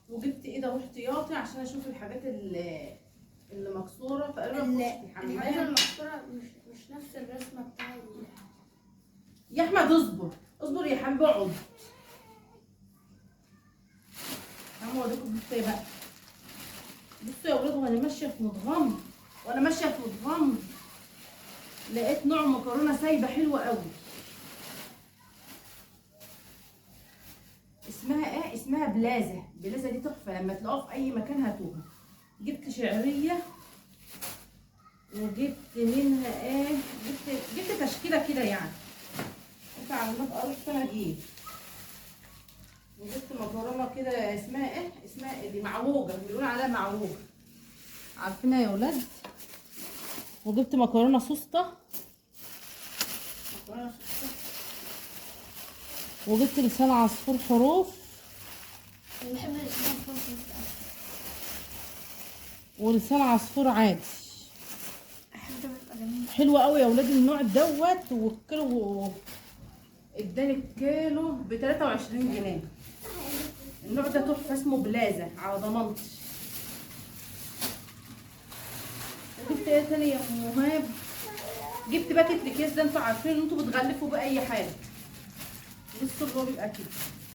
وجبت ايه ده احتياطي عشان اشوف الحاجات اللي مكسوره تقريبا الحاجات المكسوره مش نفس الرسمه بتاعت يا احمد اصبر اصبر يا حبيبي اقعد. انا اوريكم بصوا بقى. بصوا يا ولاد وانا ماشيه في متغمر لقيت نوع مكرونه سايبه حلوه قوي. اسمها ايه؟ اسمها بلازا. بلازا دي تحفه، لما تلاقوها في اي مكان هاتوها. جبت شعريه وجبت منها ايه، جبت تشكيله كده يعني. انت على ما تقريت انا اجيب. وجبت مكرونه كده اسمها ايه؟ اسمها إيه دي؟ معوجه، بيقولوا عليها معوجه. عارفينها يا ولاد؟ وجبت مكرونه سوسته. وجبت لسان عصفور حروف. بحب لسان عصفور ولسان عصفور عادي. احب بيبقى جميل. حلوه قوي يا ولاد النوع دوت. والكيلو اداني الكيلو ب 23 جنيه. النوع ده تحفه اسمه بلازا على ضمانتي. وجبت ايه تاني يا ام مهاب؟ جبت باكت الاكياس ده. انتوا عارفين ان انتوا بتغلفوا باي حاجه. بصوا اللي هو بيبقى كده.